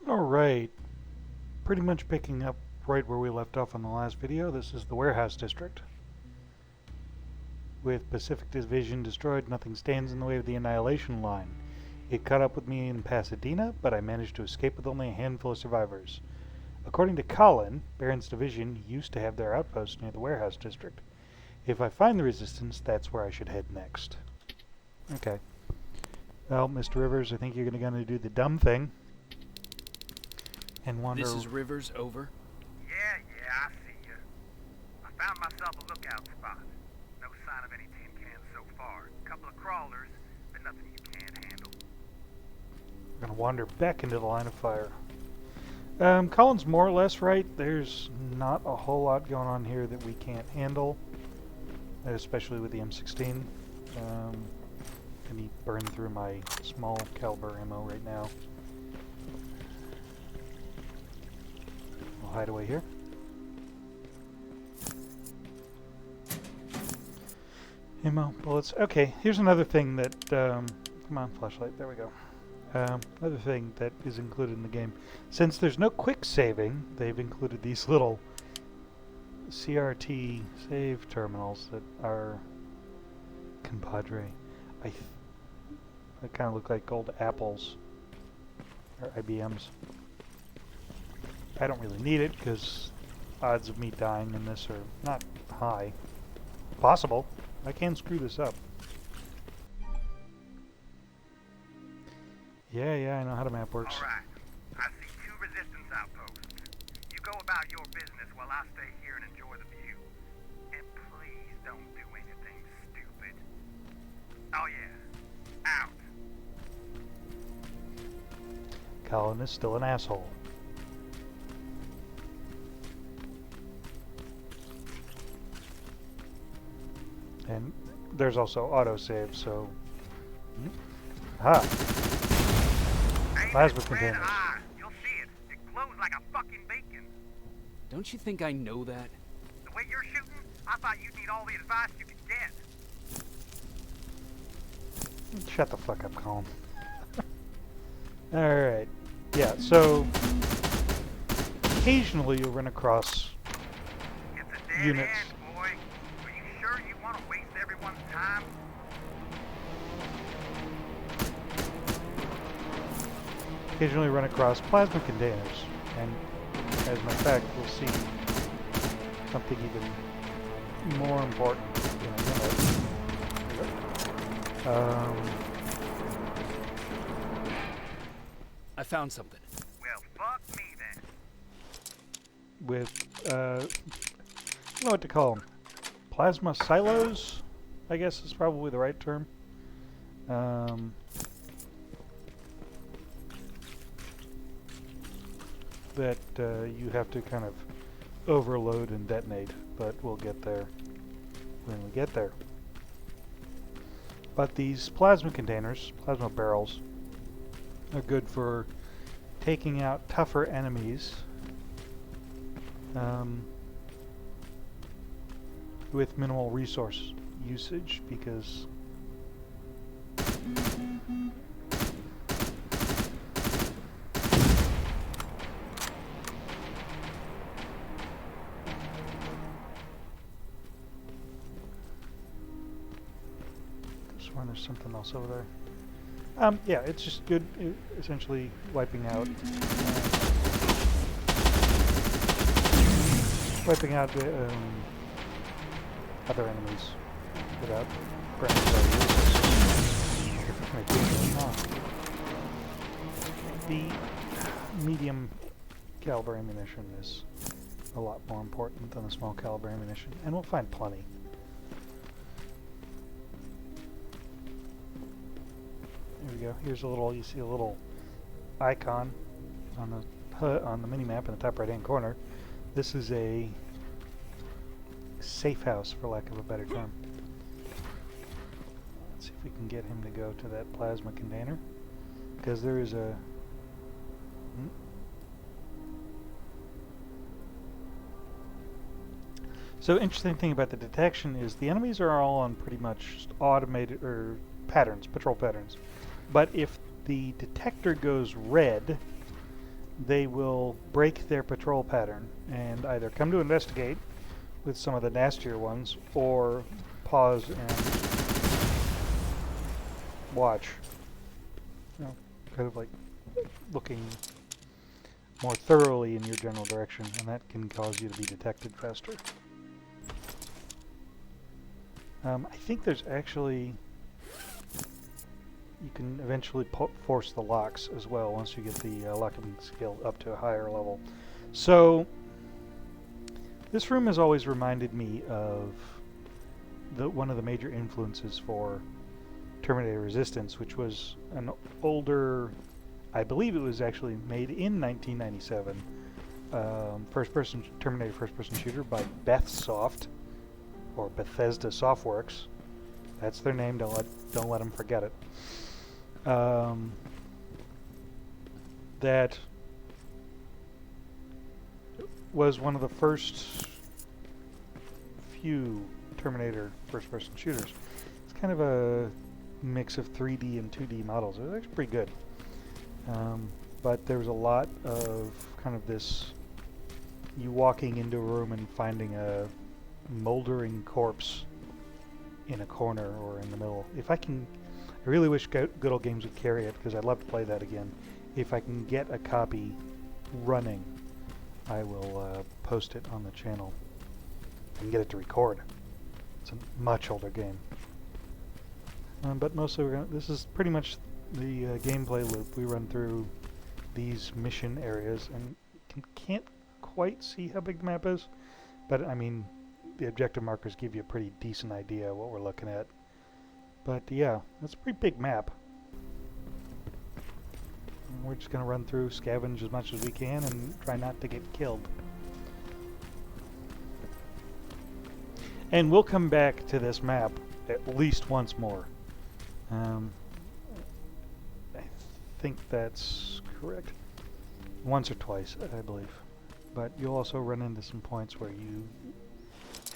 Alright, pretty much picking up right where we left off on the last video. This is the warehouse district. With Pacific Division destroyed, nothing stands in the way of the Annihilation Line. It caught up with me in Pasadena, but I managed to escape with only a handful of survivors. According to Colin, Barron's division used to have their outpost near the warehouse district. If I find the resistance, that's where I should head next. Okay. Well, Mr. Rivers, I think you're gonna do the dumb thing. And wander... This is Rivers, over. Yeah, I see you. I found myself a lookout spot. No sign of any tin cans so far. Couple of crawlers, but nothing you can't handle. We're gonna wander back into the line of fire. Colin's more or less right. There's not a whole lot going on here that we can't handle, especially with the M16. I need to burn through my small caliber ammo right now. I'll hide away here. Ammo, bullets. Okay, here's another thing that, come on, flashlight, there we go. Another thing that is included in the game. Since there's no quick saving, they've included these little CRT save terminals that are compadre. They kind of look like old Apples or IBMs. I don't really need it because odds of me dying in this are not high. Possible. I can screw this up. Yeah, I know how the map works. Alright. I see 2 resistance outposts. You go about your business while I stay here and enjoy the view. And please don't do anything stupid. Oh yeah. Out. Colin is still an asshole. And there's also autosave, so... Plasma containers. You'll see it. It glows like a fucking beacon. Don't you think I know that? The way you're shooting, I thought you'd need all the advice you could get. Shut the fuck up, Colin. Alright. Yeah, so... occasionally you'll run across It's a dead units. end, boy. Are you sure you want to waste everyone's time? Occasionally run across plasma containers, and as a matter of fact, we'll see something even more important in a minute. I found something. Well, fuck me then. With, I don't know what to call them. Plasma silos, I guess is probably the right term. That you have to kind of overload and detonate, but we'll get there when we get there. But these plasma containers, plasma barrels, are good for taking out tougher enemies with minimal resource usage, because there's something else over there. Yeah, it's just good, essentially wiping out other enemies without burning the medium caliber ammunition is a lot more important than the small caliber ammunition, and we'll find plenty. There we go. Here's a little, you see a little icon on the mini-map in the top right-hand corner. This is a safe house, for lack of a better term. Let's see if we can get him to go to that plasma container, because there is a... So, interesting thing about the detection is the enemies are all on pretty much automated, or patterns, patrol patterns. But if the detector goes red, they will break their patrol pattern and either come to investigate with some of the nastier ones or pause and watch. You know, kind of like looking more thoroughly in your general direction, and that can cause you to be detected faster. I think there's actually... You can eventually force the locks as well once you get the locking skill up to a higher level. So, this room has always reminded me of one of the major influences for Terminator Resistance, which was an older... I believe it was actually made in 1997. First-person Terminator first-person shooter by Bethsoft, or Bethesda Softworks. That's their name. Don't let them forget it. That was one of the first few Terminator first-person shooters. It's kind of a mix of 3D and 2D models. It was actually pretty good. But there was a lot of kind of this, you walking into a room and finding a moldering corpse in a corner or in the middle. If I can, I really wish Good Old Games would carry it, because I'd love to play that again. If I can get a copy running, I will post it on the channel and get it to record. It's a much older game. But mostly this is pretty much the gameplay loop. We run through these mission areas and can't quite see how big the map is, but I mean the objective markers give you a pretty decent idea of what we're looking at. But yeah, that's a pretty big map. And we're just going to run through, scavenge as much as we can, and try not to get killed. And we'll come back to this map at least once more. I think that's correct. Once or twice, I believe. But you'll also run into some points where you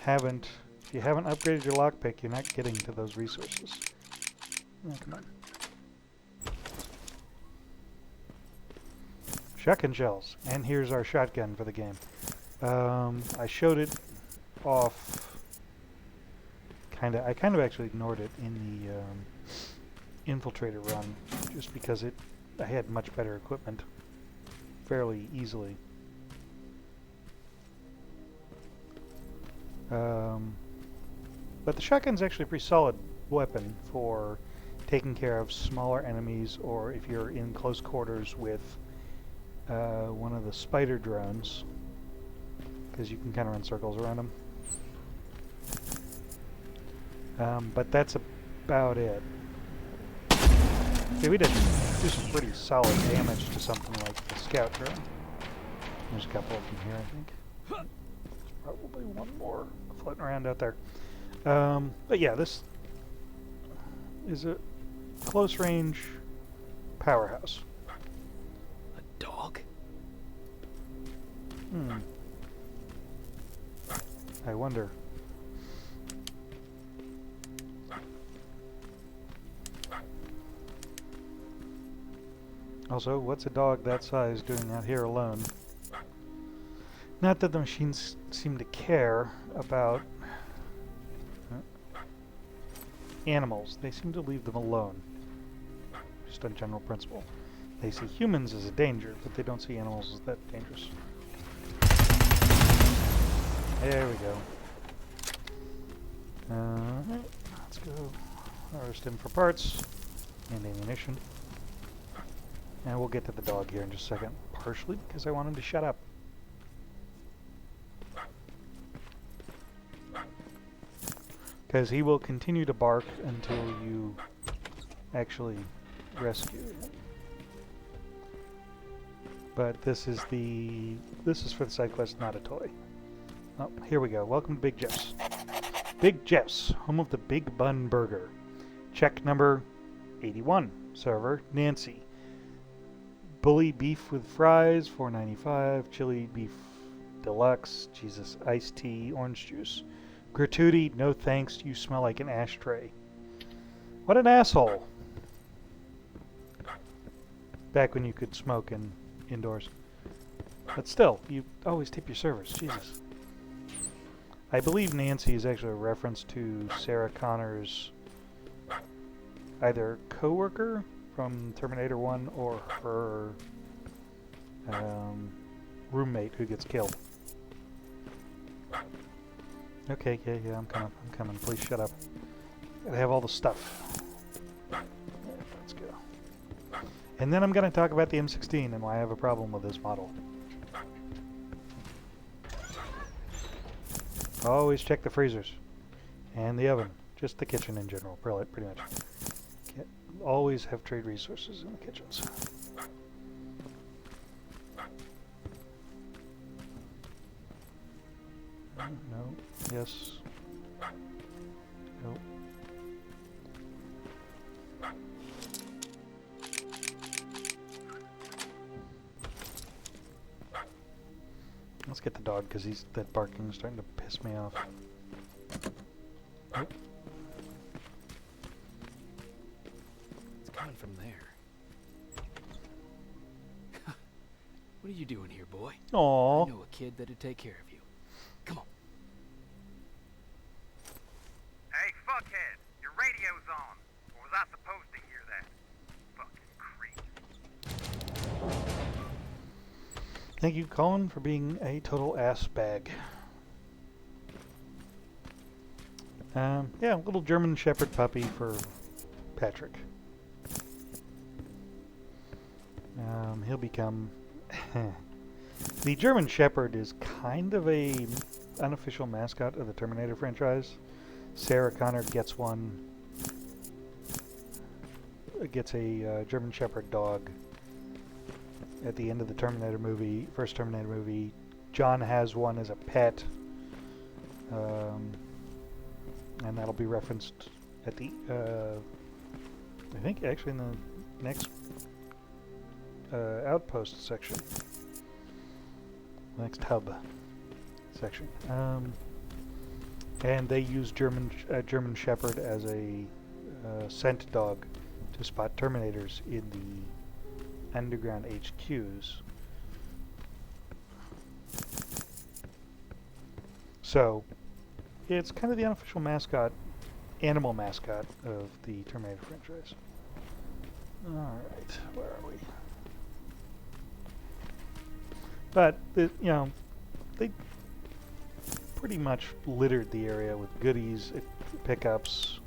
haven't, if you haven't upgraded your lockpick, you're not getting to those resources. Oh, come on. Shotgun shells. And here's our shotgun for the game. I showed it off. I kind of actually ignored it in the Infiltrator run, just because I had much better equipment fairly easily. But the shotgun's actually a pretty solid weapon for taking care of smaller enemies, or if you're in close quarters with one of the spider drones, because you can kind of run circles around them. But that's about it. Okay, we did do some pretty solid damage to something like the scout drone. There's a couple of them here, I think. There's probably one more floating around out there. But yeah, this is a close-range powerhouse. A dog? I wonder. Also, what's a dog that size doing out here alone? Not that the machines seem to care about animals. They seem to leave them alone. Just on general principle. They see humans as a danger, but they don't see animals as that dangerous. There we go. Alright, let's go harvest him for parts and ammunition. And we'll get to the dog here in just a second, partially because I want him to shut up. Because he will continue to bark until you actually rescue him. But this is for the side quest, not a toy. Oh, here we go. Welcome to Big Jeff's. Big Jeff's, home of the Big Bun Burger. Check number 81. Server, Nancy. Bully beef with fries, $4.95. Chili beef deluxe, Jesus, iced tea, orange juice. Gratuity, no thanks, you smell like an ashtray. What an asshole. Back when you could smoke indoors. But still, you always tip your servers. Jesus. I believe Nancy is actually a reference to Sarah Connor's either co-worker from Terminator 1 or her roommate who gets killed. Okay, yeah, I'm coming. Please shut up. Gotta have all the stuff. Let's go. And then I'm gonna talk about the M16 and why I have a problem with this model. Always check the freezers and the oven, just the kitchen in general, pretty much. Always have trade resources in the kitchens. No. Yes. No. Let's get the dog because that barking is starting to piss me off. Nope. It's coming from there. What are you doing here, boy? Aww. I know a kid that'd take care of you. Come on. Hey, fuckhead, your radio's on. Or was I supposed to hear that? Fucking creep. Thank you, Colin, for being a total ass bag. Yeah, little German Shepherd puppy for Patrick. He'll become... The German Shepherd is kind of a unofficial mascot of the Terminator franchise. Sarah Connor gets one. Gets a German Shepherd dog at the end of the Terminator movie, first Terminator movie. John has one as a pet, and that'll be referenced at the, I think actually in the next outpost section, next hub section. And they use German Shepherd as a scent dog to spot Terminators in the underground HQs. So, it's kind of the unofficial mascot, animal mascot of the Terminator franchise. Alright, where are we? But, you know, they pretty much littered the area with goodies, pickups,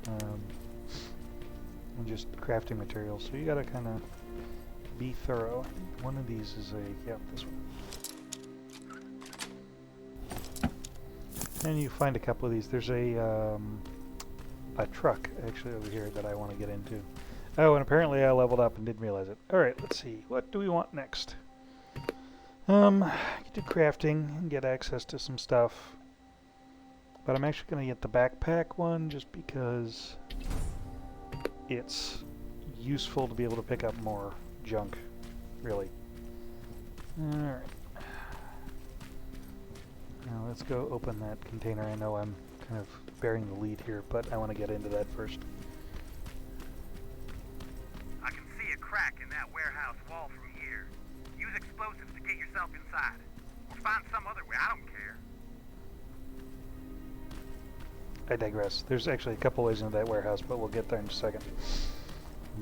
and just crafting materials. So you gotta kind of be thorough. One of these is a, yeah, this one. And you find a couple of these. There's a truck actually over here that I want to get into. Oh, and apparently I leveled up and didn't realize it. Alright, let's see. What do we want next? I could do crafting and get access to some stuff. But I'm actually going to get the backpack one just because it's useful to be able to pick up more junk, really. Alright. Now let's go open that container. I know I'm kind of bearing the lead here, but I want to get into that first. I can see a crack in that warehouse wall from here. Use explosives to get yourself inside. Or find some other way, I don't care. I digress. There's actually a couple ways into that warehouse, but we'll get there in a second.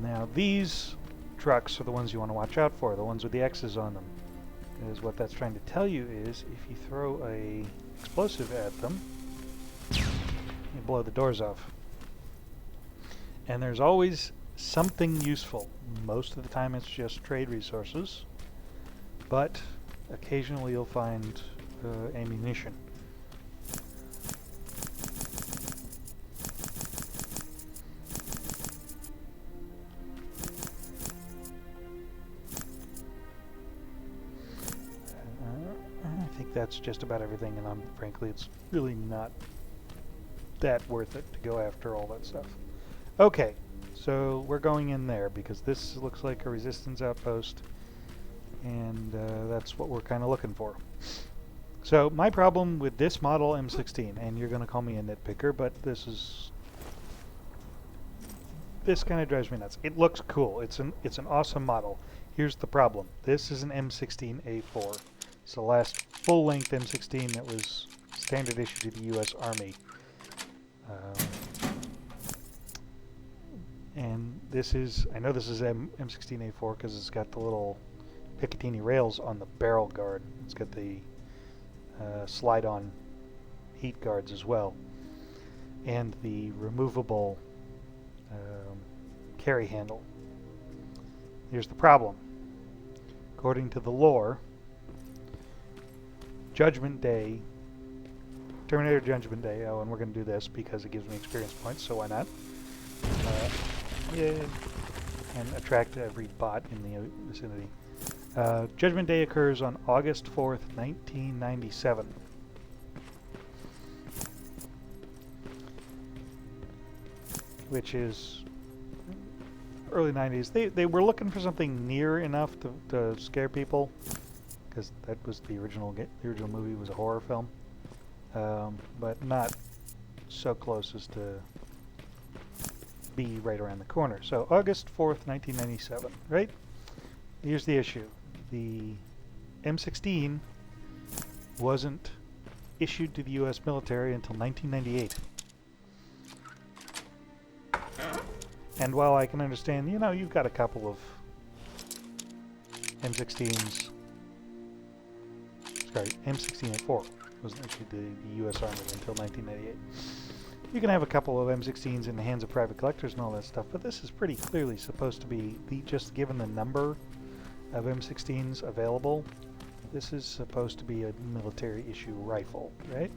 Now these trucks are the ones you want to watch out for, the ones with the X's on them. Is what that's trying to tell you is if you throw a explosive at them, you blow the doors off. And there's always something useful. Most of the time it's just trade resources, but occasionally you'll find ammunition. I think that's just about everything, and frankly it's really not that worth it to go after all that stuff. Okay, so we're going in there because this looks like a resistance outpost, and that's what we're kind of looking for. So my problem with this model M16, and you're going to call me a nitpicker, but this kind of drives me nuts. It looks cool. It's an awesome model. Here's the problem. This is an M16A4. It's the last full-length M16 that was standard issue to the U.S. Army. And this is, I know this is M16A4 because it's got the little Picatinny rails on the barrel guard. It's got the slide-on heat guards as well. And the removable carry handle. Here's the problem. According to the lore, Judgment Day, Terminator Judgment Day, oh, and we're going to do this because it gives me experience points, so why not? Yeah, and attract every bot in the vicinity. Judgment Day occurs on August 4th, 1997. Which is early 90s. They were looking for something near enough to scare people, because that was the original movie was a horror film, but not so close as to be right around the corner. So August 4th, 1997, right? Here's the issue. The M16 wasn't issued to the U.S. military until 1998. And while I can understand, you know, you've got a couple of M16s. Sorry, M16A4 wasn't issued to the U.S. Army until 1998. You can have a couple of M16s in the hands of private collectors and all that stuff, but this is pretty clearly supposed to be, just given the number of M16s available, this is supposed to be a military issue rifle, right?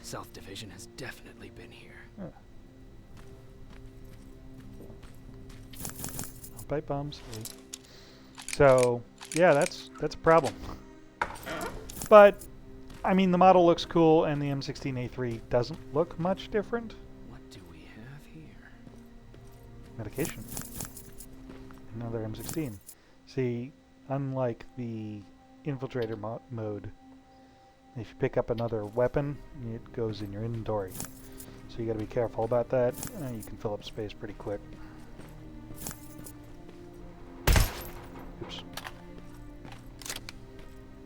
South Division has definitely been here. Huh. Pipe bombs. So yeah, that's a problem. But I mean, the model looks cool, and the M16A3 doesn't look much different. What do we have here? Medication. Another M16. See, unlike the infiltrator mode, if you pick up another weapon, it goes in your inventory. So you got to be careful about that. You can fill up space pretty quick. Oops.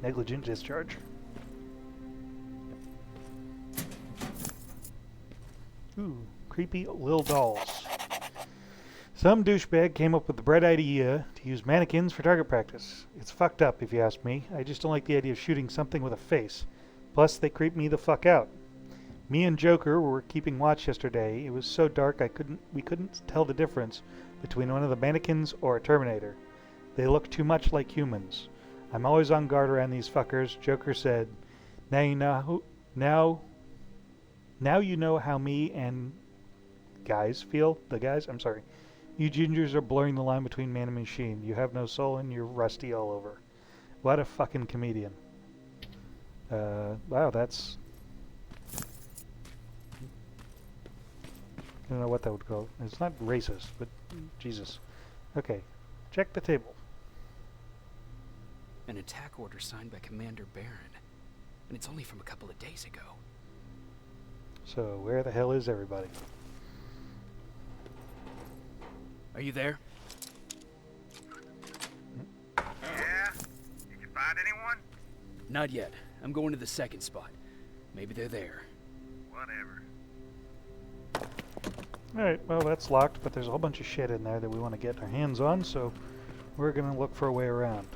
Negligent discharge. Ooh, creepy little dolls. Some douchebag came up with the bright idea to use mannequins for target practice. It's fucked up, if you ask me. I just don't like the idea of shooting something with a face. Plus, they creep me the fuck out. Me and Joker were keeping watch yesterday. It was so dark we couldn't tell the difference between one of the mannequins or a Terminator. They look too much like humans. I'm always on guard around these fuckers. Joker said, now you know how me and guys feel. The guys? I'm sorry. You gingers are blurring the line between man and machine. You have no soul and you're rusty all over. What a fucking comedian. Wow, that's... I don't know what that would call. It's not racist, but Jesus. Okay, check the table. An attack order signed by Commander Barron. And it's only from a couple of days ago. So, where the hell is everybody? Are you there? Yeah? Did you find anyone? Not yet. I'm going to the second spot. Maybe they're there. Whatever. Alright, well that's locked, but there's a whole bunch of shit in there that we want to get our hands on, so we're going to look for a way around.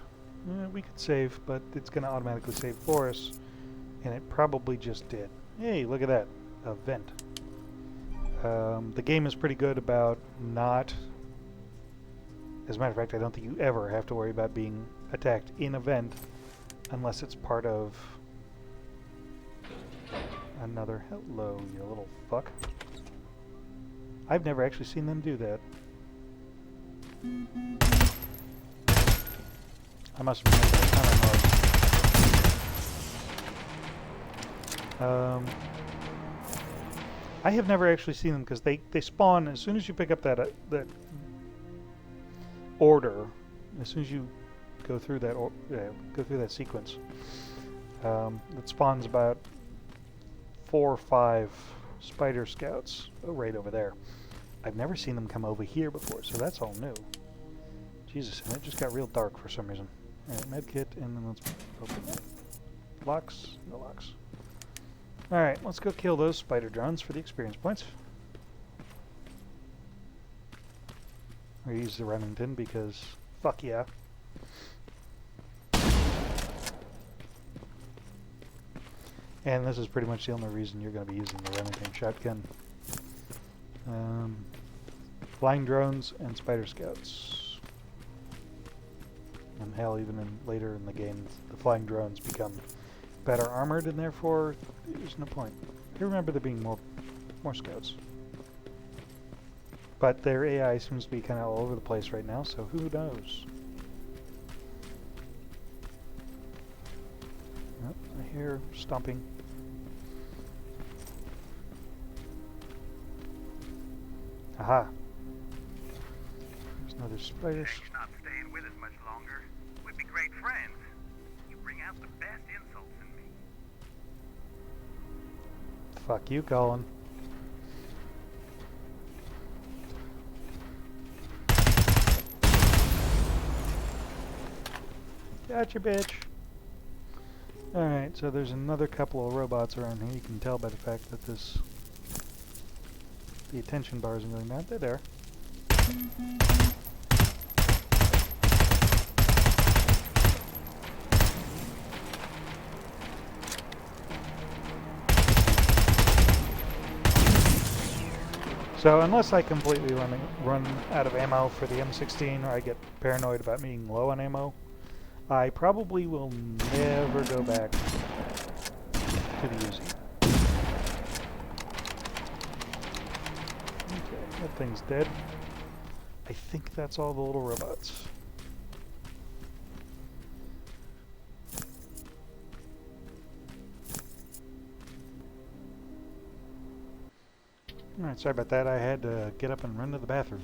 We could save, but it's going to automatically save for us, and it probably just did. Hey, look at that. A vent. The game is pretty good about not... As a matter of fact, I don't think you ever have to worry about being attacked in a vent unless it's part of another... Hello, you little fuck. I've never actually seen them do that. I must have made that kind of noise. I have never actually seen them because they spawn as soon as you pick up that order. As soon as you go through that sequence, it spawns about 4 or 5 spider scouts right over there. I've never seen them come over here before, so that's all new. Jesus, and it just got real dark for some reason. Alright, medkit, and then let's open that. Locks? No locks. Alright, let's go kill those spider drones for the experience points. Or use the Remington because fuck yeah. And this is pretty much the only reason you're going to be using the Remington shotgun. Flying drones and spider scouts. And hell, even later in the game, the flying drones become better armored, and therefore there's no point. I remember there being more scouts. But their AI seems to be kind of all over the place right now, so who knows? Oh, I hear stomping. Aha! There's another spider. You're not staying with us much longer. We'd be great friends. You bring out the best insults in me. Fuck you, Colin. Gotcha, bitch. Alright, so there's another couple of robots around here. You can tell by the fact that the attention bar isn't going down. They're there. So unless I completely run out of ammo for the M16 or I get paranoid about being low on ammo, I probably will never go back to the Uzi. Okay, that thing's dead. I think that's all the little robots. Alright, sorry about that. I had to get up and run to the bathroom.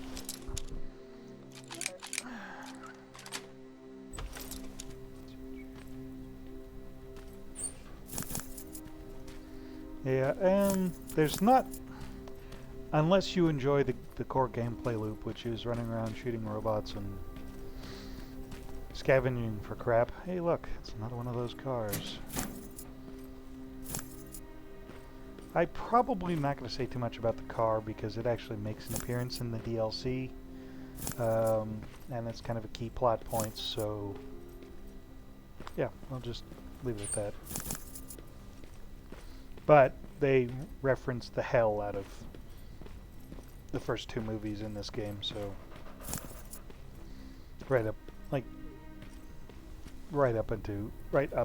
Yeah, there's not... Unless you enjoy the core gameplay loop, which is running around shooting robots and scavenging for crap. Hey look, it's another one of those cars. I'm probably not going to say too much about the car because it actually makes an appearance in the DLC. And it's kind of a key plot point, so... Yeah, I'll just leave it at that. But they reference the hell out of the first two movies in this game, so right up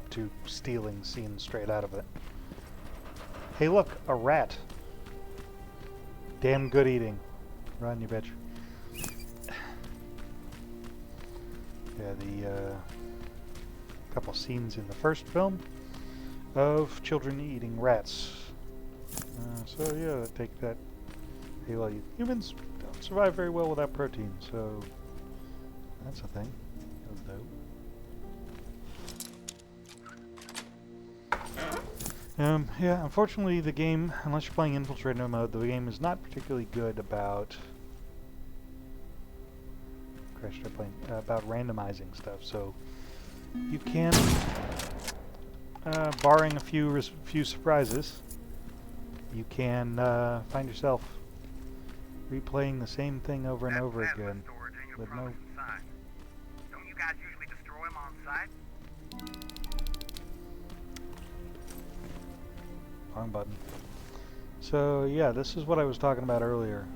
to stealing scenes straight out of it. Hey look, a rat. Damn good eating. Run, you bitch. Yeah, the couple scenes in the first film of children eating rats. So yeah, take that. Hey, well, humans don't survive very well without protein, so that's a thing. That was dope. Yeah, unfortunately the game, unless you're playing Infiltrator mode, the game is not particularly good about about randomizing stuff. So you can, barring a few surprises, you can find yourself replaying the same thing over and over again with no... Don't you guys usually destroy them on sight? Wrong button. So yeah, this is what I was talking about earlier.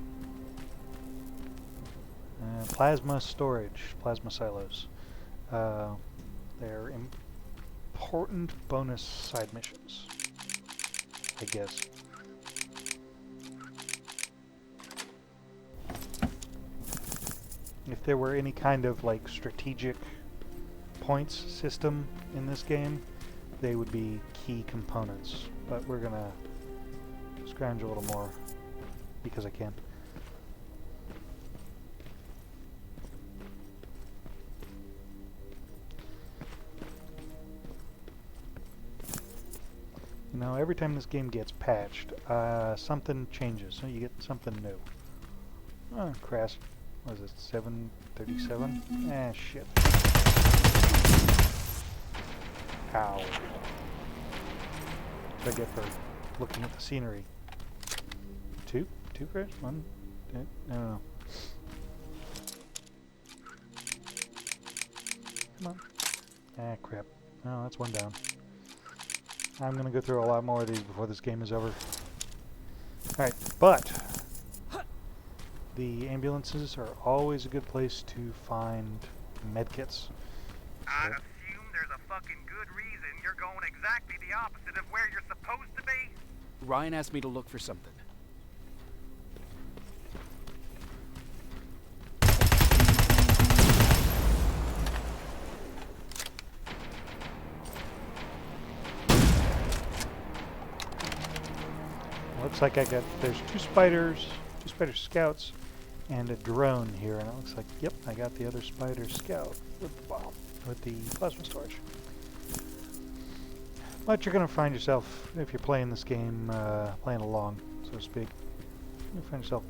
Plasma storage, plasma silos. They're important bonus side missions, I guess. If there were any kind of like strategic points system in this game, they would be key components. But we're gonna scrounge a little more because I can. You know, every time this game gets patched, something changes. So you get something new. Oh, crash. Was it 737? Ah, shit. Ow. What I get for looking at the scenery? Two? Two crash? One? I don't know. Come on. Ah, crap. Oh, that's one down. I'm going to go through a lot more of these before this game is over. Alright, but the ambulances are always a good place to find medkits. I'd assume there's a fucking good reason you're going exactly the opposite of where you're supposed to be. Ryan asked me to look for something. Looks like there's two spider scouts, and a drone here, and it looks like, yep, I got the other spider scout with the bomb, with the plasma storage. But you're going to find yourself, if you're playing this game, playing along, so to speak, you'll find yourself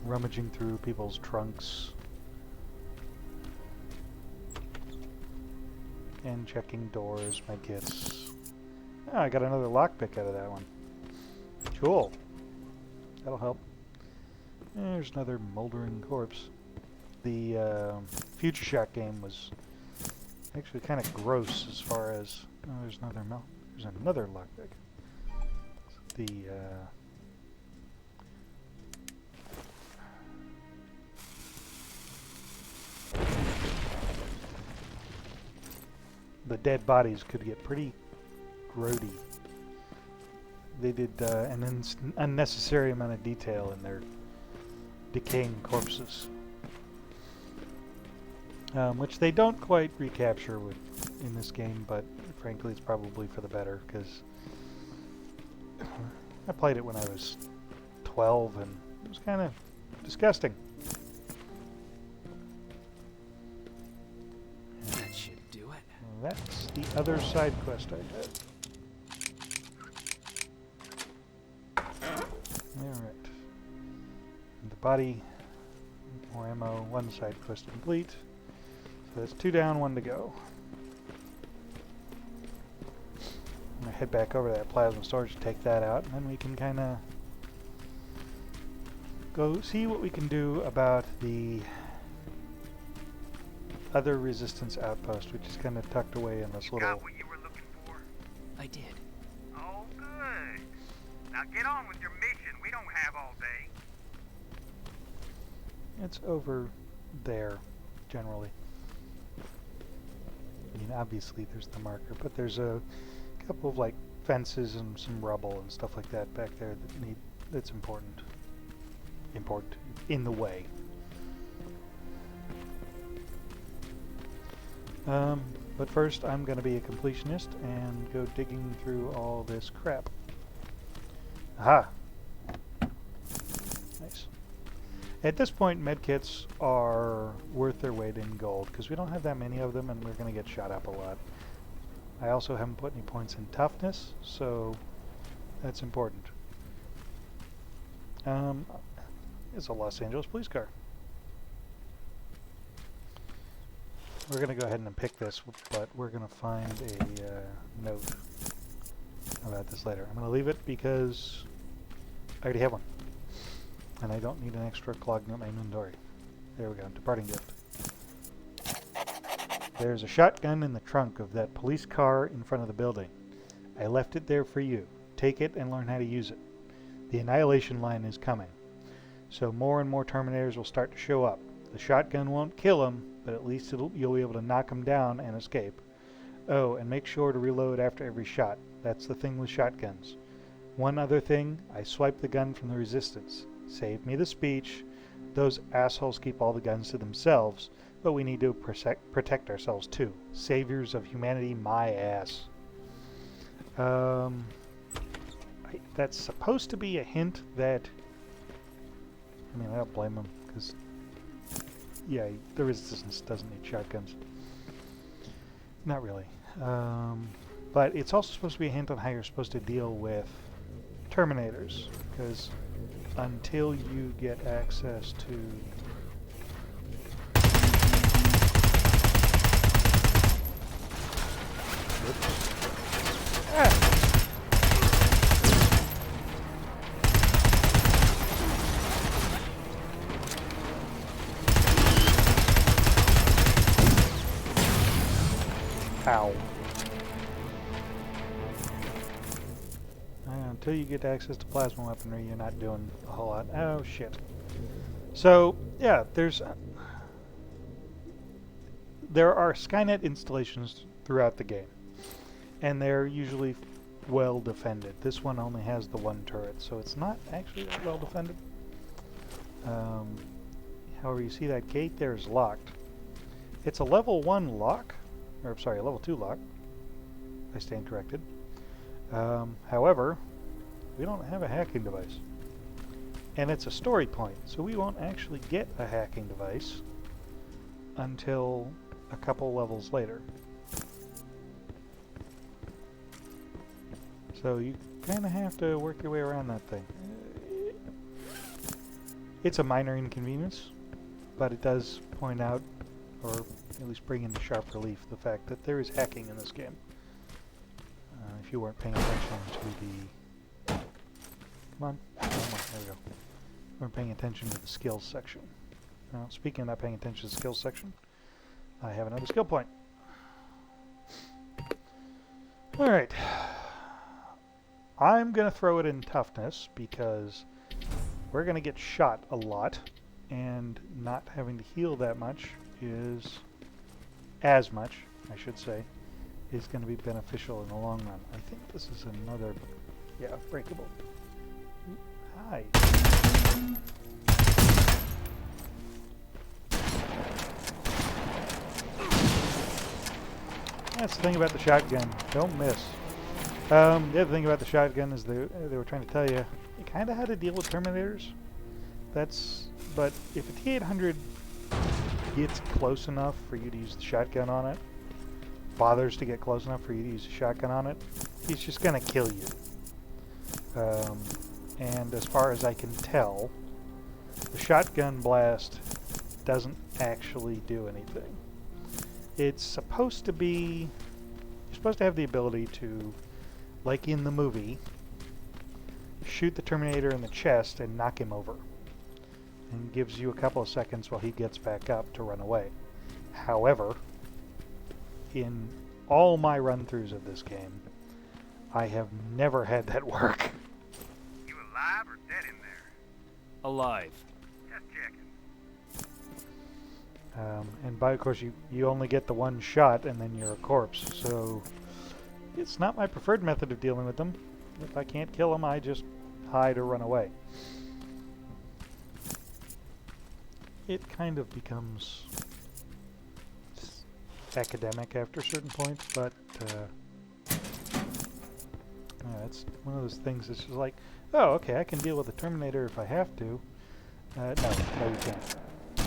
rummaging through people's trunks and checking doors, medkits. Oh, I got another lockpick out of that one. Cool. That'll help. There's another moldering corpse. The Future Shock game was actually kind of gross as far as... Oh, there's another lockpick. The dead bodies could get pretty grody. They did an unnecessary amount of detail in their decaying corpses, which they don't quite recapture in this game, but frankly it's probably for the better, because I played it when I was 12 and it was kind of disgusting. That should do it. That's the other side quest I did. Alright. The body, more ammo, one side quest complete. So that's 2 down, 1 to go. I'm going to head back over to that plasma storage to take that out, and then we can kind of go see what we can do about the other resistance outpost, which is kind of tucked away in this You little... got what you were looking for? I did. Oh, good. Now get on with your mission. We don't have all day. It's over there, generally. I mean, obviously there's the marker, but there's a couple of like fences and some rubble and stuff like that back there that's important in the way. But first I'm going to be a completionist and go digging through all this crap. Aha! Nice. At this point, medkits are worth their weight in gold, because we don't have that many of them and we're going to get shot up a lot. I also haven't put any points in toughness, so that's important. It's a Los Angeles police car. We're going to go ahead and pick this, but we're going to find a note about this later. I'm going to leave it because I already have one. And I don't need an extra clogging up my inventory. There we go, departing gift. There's a shotgun in the trunk of that police car in front of the building. I left it there for you. Take it and learn how to use it. The annihilation line is coming. So more and more Terminators will start to show up. The shotgun won't kill them, but at least you'll be able to knock them down and escape. Oh, and make sure to reload after every shot. That's the thing with shotguns. One other thing, I swiped the gun from the resistance. Save me the speech. Those assholes keep all the guns to themselves, but we need to protect ourselves too. Saviors of humanity, my ass. That's supposed to be a hint that... I mean, I don't blame them, because... Yeah, the resistance doesn't need shotguns. Not really. But it's also supposed to be a hint on how you're supposed to deal with Terminators, because until you get access to Ow. Until you get access to plasma weaponry, you're not doing a whole lot. Oh, shit. So, yeah, there are Skynet installations throughout the game, and they're usually well defended. This one only has the one turret, so it's not actually that well defended. However, you see that gate there is locked. It's a level 1 lock, or sorry, a level 2 lock. I stand corrected. However, we don't have a hacking device. And it's a story point, so we won't actually get a hacking device until a couple levels later. So you kind of have to work your way around that thing. It's a minor inconvenience, but it does point out, or at least bring into sharp relief, the fact that there is hacking in this game. If you weren't paying attention to the... Come on. There we go. Weren't paying attention to the skills section. Now, speaking of not paying attention to the skills section, I have another skill point. Alright. I'm going to throw it in toughness because we're going to get shot a lot, and not having to heal that much is... as much, I should say, is going to be beneficial in the long run. I think this is another... yeah, breakable. Hi. That's the thing about the shotgun. Don't miss. The other thing about the shotgun is they were trying to tell you kind of how to deal with Terminators. But if a T-800 gets close enough for you to use the shotgun on it, bothers to get close enough for you to use a shotgun on it, he's just going to kill you. And as far as I can tell, the shotgun blast doesn't actually do anything. It's supposed to be... you're supposed to have the ability to, like in the movie, shoot the Terminator in the chest and knock him over. And gives you a couple of seconds while he gets back up to run away. However, in all my run-throughs of this game, I have never had that work. You alive or dead in there? Alive. Just checking. And by, of course, you only get the one shot and then you're a corpse. So it's not my preferred method of dealing with them. If I can't kill them, I just hide or run away. It kind of becomes academic after a certain point, but it's one of those things that's just like, oh, okay, I can deal with a Terminator if I have to. No, you can't. So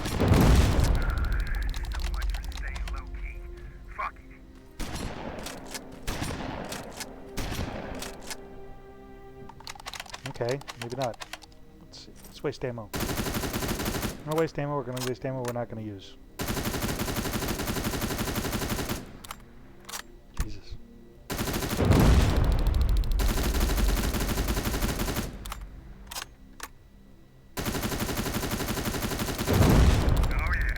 much for staying low-key. Fuck it. Okay, maybe not. Let's see. Let's waste ammo. We're going to waste ammo. We're going to waste ammo we're not going to use. Jesus. Oh yeah,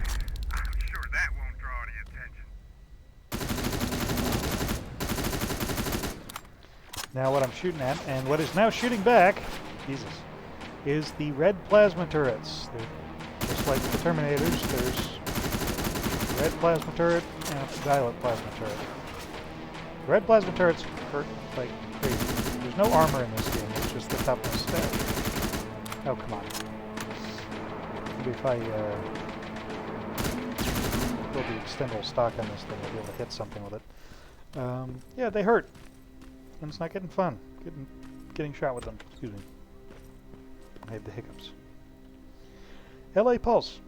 I'm sure that won't draw any attention. Now what I'm shooting at, and what is now shooting back, Jesus, is the red plasma turrets. They're just like the Terminators. There's red plasma turret and a violet plasma turret. The red plasma turrets hurt like crazy. There's no armor in this game, it's just the toughness stat. Oh, come on. Maybe if I build the extendable stock on this thing, I'll be able to hit something with it. Yeah, they hurt. And it's not getting fun. Getting shot with them. Excuse me. I have the hiccups. LA Pulse.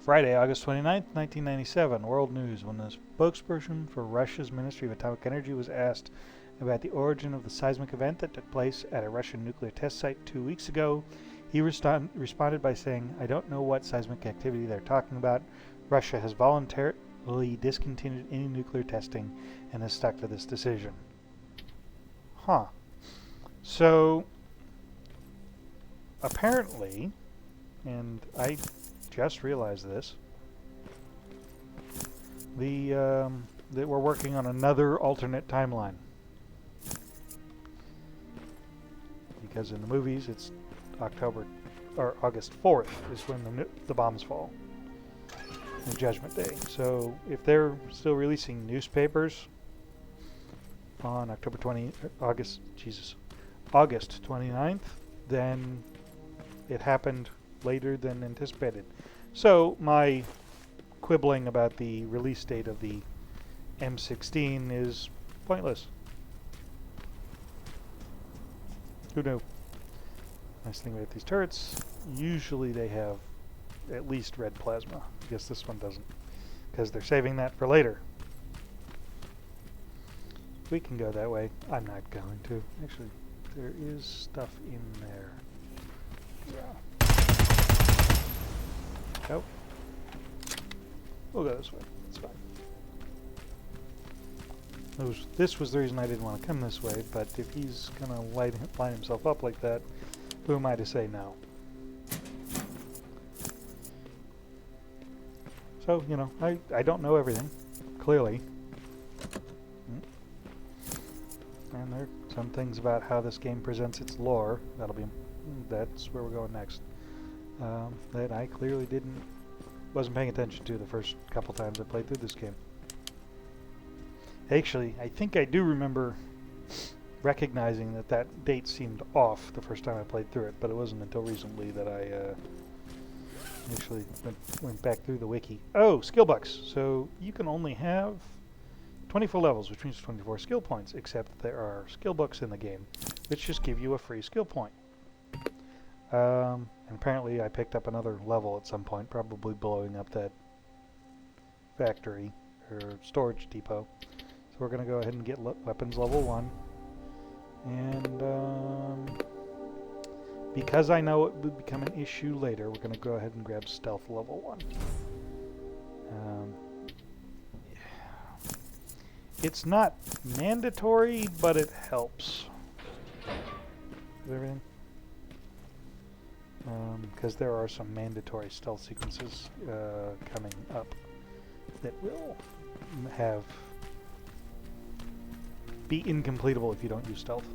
Friday, August 29th, 1997. World News. When the spokesperson for Russia's Ministry of Atomic Energy was asked about the origin of the seismic event that took place at a Russian nuclear test site 2 weeks ago, he responded by saying, "I don't know what seismic activity they're talking about. Russia has voluntarily discontinued any nuclear testing and has stuck to this decision." Huh. So, apparently, and I just realized this, the that we're working on another alternate timeline. Because in the movies, it's October or August 4th is when the bombs fall. And Judgment Day. So if they're still releasing newspapers on August 29th, then it happened later than anticipated. So my quibbling about the release date of the M16 is pointless. Who knew? Nice thing about these turrets, usually they have at least red plasma. I guess this one doesn't, because they're saving that for later. We can go that way. I'm not going to. Actually, there is stuff in there. Yeah. Nope. We'll go this way. It's fine. This was the reason I didn't want to come this way, but if he's going to line himself up like that, who am I to say no? So, you know, I don't know everything, clearly. And there are some things about how this game presents its lore, that's where we're going next, that I clearly wasn't paying attention to the first couple times I played through this game. Actually, I think I do remember recognizing that date seemed off the first time I played through it, but it wasn't until recently that I actually went back through the wiki. Oh, skill bucks. So you can only have 24 levels, which means 24 skill points, except there are skill books in the game, which just give you a free skill point. And apparently I picked up another level at some point, probably blowing up that factory or storage depot. So we're going to go ahead and get weapons level 1. And because I know it would become an issue later, we're going to go ahead and grab stealth level 1. It's not mandatory, but it helps. Is everything? Because there are some mandatory stealth sequences coming up that will be incompletable if you don't use stealth.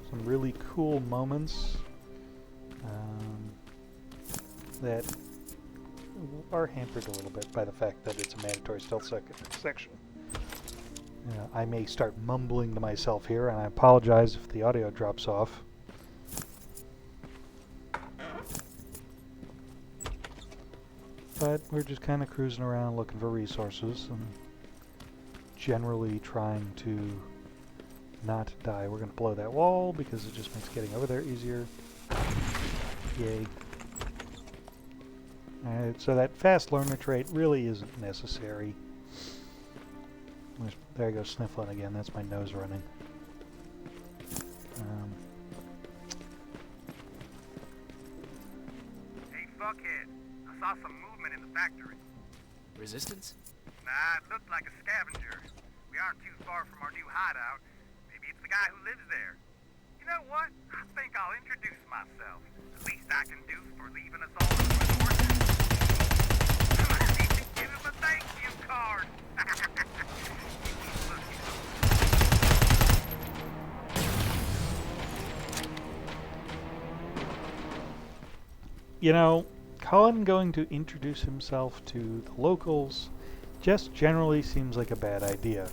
Some really cool moments that are hampered a little bit by the fact that it's a mandatory stealth section. I may start mumbling to myself here, and I apologize if the audio drops off. But we're just kind of cruising around looking for resources and generally trying to not die. We're going to blow that wall because it just makes getting over there easier. Yay. So that fast learner trait really isn't necessary. There I go sniffling again. That's my nose running. Hey, fuckhead. I saw some movement in the factory. Resistance? Nah, it looked like a scavenger. We aren't too far from our new hideout. Maybe it's the guy who lives there. You know what? I think I'll introduce myself. The least I can do for leaving us all with horses. I need to give him a thank you card. You know, Colin going to introduce himself to the locals just generally seems like a bad idea.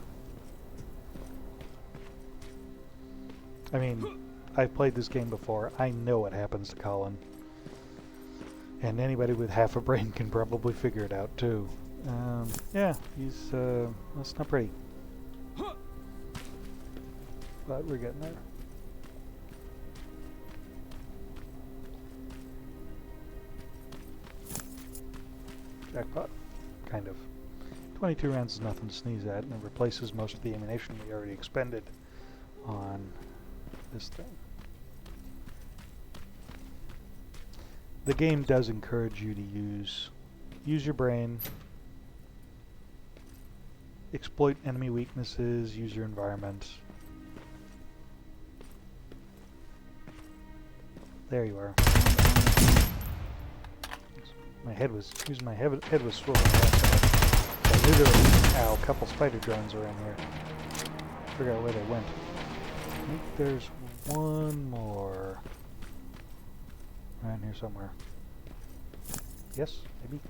I mean, I've played this game before. I know what happens to Colin. And anybody with half a brain can probably figure it out, too. Yeah, that's not pretty. But we're getting there. Jackpot. Kind of. 22 rounds is nothing to sneeze at, and it replaces most of the ammunition we already expended on this thing. The game does encourage you to use your brain, exploit enemy weaknesses, use your environment. There you are. My head was head was swimming around. I knew there were a couple spider drones around here. Forgot where they went. I think there's one more around here somewhere. Yes, maybe.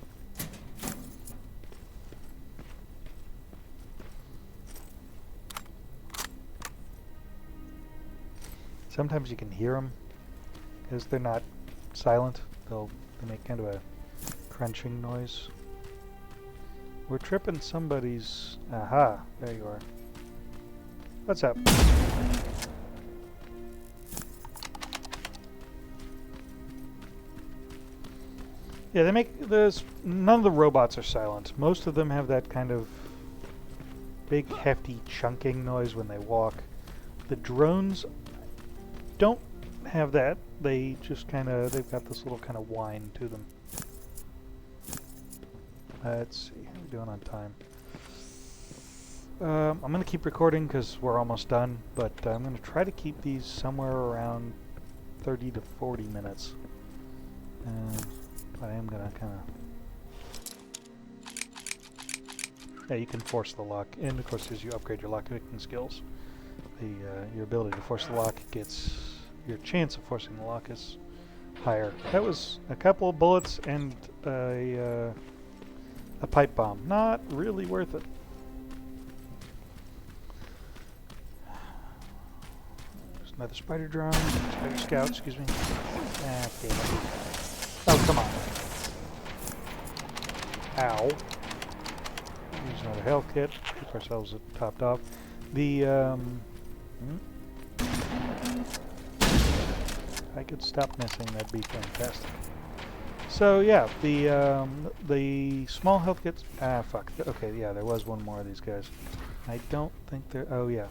Sometimes you can hear them because they're not silent. They make kind of a crunching noise. We're tripping somebody's... Aha, there you are. What's up? Yeah, they make this... None of the robots are silent. Most of them have that kind of big, hefty chunking noise when they walk. The drones don't have that. They just kind of... They've got this little kind of whine to them. Let's see, how are we doing on time? I'm going to keep recording because we're almost done, but I'm going to try to keep these somewhere around 30 to 40 minutes. I am going to kind of... Yeah, you can force the lock, and of course as you upgrade your lock-picking skills, your ability to force the lock gets... Your chance of forcing the lock is higher. That was a couple of bullets and a pipe bomb. Not really worth it. There's another spider drone. Spider scout, excuse me. Ah, damn it. Oh, come on. Ow. Use another health kit. Keep ourselves topped off. The, if I could stop missing, that'd be fantastic. So yeah, the small health kits. Ah, fuck. Okay, yeah, there was one more of these guys. I don't think there. Oh yeah.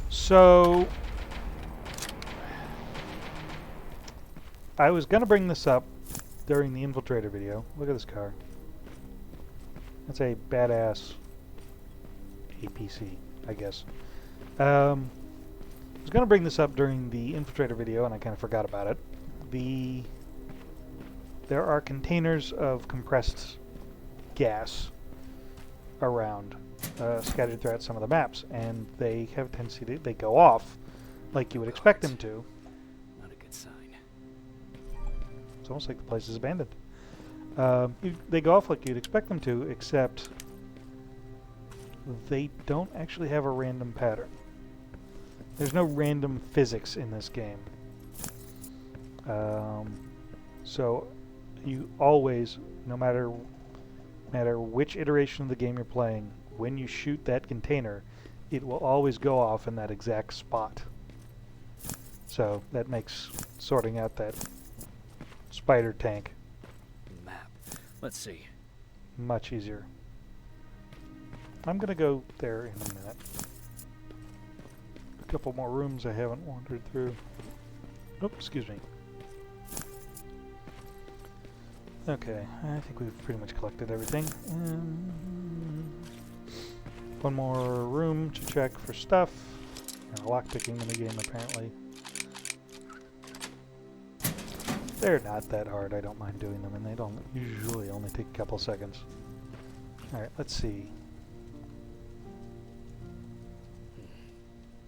So I was gonna bring this up during the infiltrator video. Look at this car. That's a badass APC, I guess. I was going to bring this up during the infiltrator video and I kind of forgot about it. There are containers of compressed gas around, scattered throughout some of the maps, and they have a tendency to they go off like you would expect them to. Not a good sign. It's almost like the place is abandoned. They go off like you'd expect them to, except they don't actually have a random pattern. There's no random physics in this game. So you always, no matter which iteration of the game you're playing, when you shoot that container, it will always go off in that exact spot. So that makes sorting out that spider tank Map. Let's see. much easier. I'm gonna go there in a minute. A couple more rooms I haven't wandered through. Oh, excuse me. Okay, I think we've pretty much collected everything. One more room to check for stuff. And a lockpicking in the game, apparently. They're not that hard. I don't mind doing them, and they don't usually only take a couple seconds. Alright, let's see.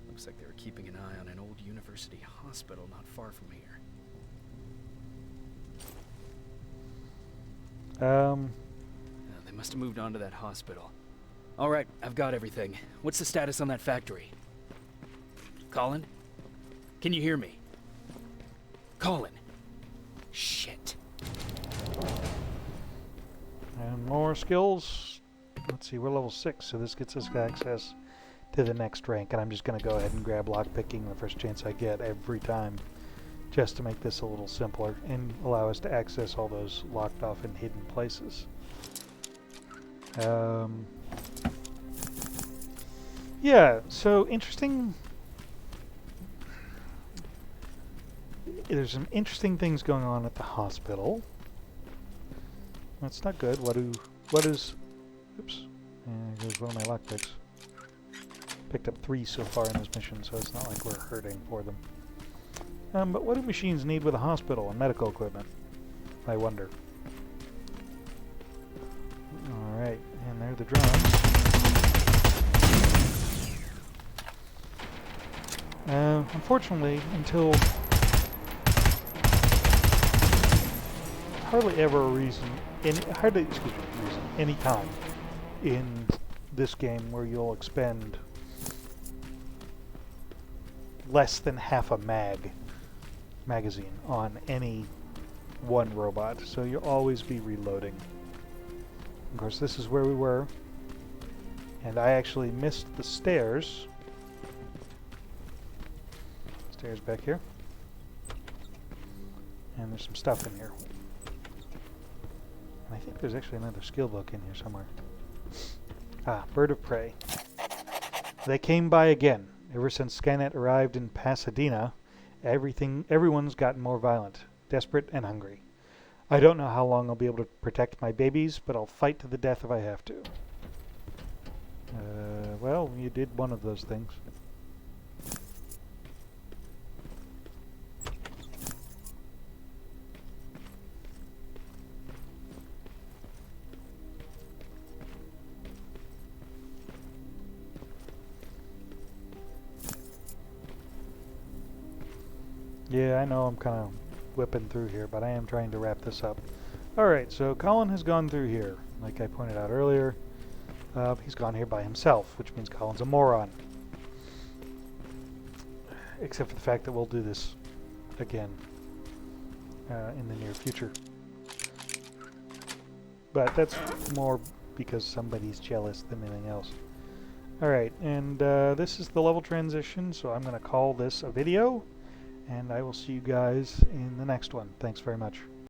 Looks like they were keeping an eye on an old university hospital not far from here. They must have moved on to that hospital. Alright, I've got everything. What's the status on that factory? Colin? Can you hear me? Colin! Shit. And more skills. Let's see, we're level 6, so this gets us access to the next rank, and I'm just going to go ahead and grab lockpicking the first chance I get every time, just to make this a little simpler and allow us to access all those locked off and hidden places. Yeah, so interesting. There's some interesting things going on at the hospital. That's not good. What is... Oops. There's one of my lockpicks. Picked up 3 so far in this mission, so it's not like we're hurting for them. But what do machines need with a hospital and medical equipment? I wonder. Alright, and there are the drones. Unfortunately, until hardly ever a reason, any time in this game where you'll expend less than half a magazine on any one robot, so you'll always be reloading. Of course, this is where we were, and I actually missed the stairs. Stairs back here. And there's some stuff in here. And I think there's actually another skill book in here somewhere. Ah, Bird of Prey. They came by again. Ever since Skynet arrived in Pasadena, everyone's gotten more violent, desperate, and hungry. I don't know how long I'll be able to protect my babies, but I'll fight to the death if I have to. Well, you did one of those things. Yeah, I know I'm kind of whipping through here, but I am trying to wrap this up. Alright, so Colin has gone through here. Like I pointed out earlier, he's gone here by himself, which means Colin's a moron. Except for the fact that we'll do this again in the near future. But that's more because somebody's jealous than anything else. Alright, and this is the level transition, so I'm going to call this a video. And I will see you guys in the next one. Thanks very much.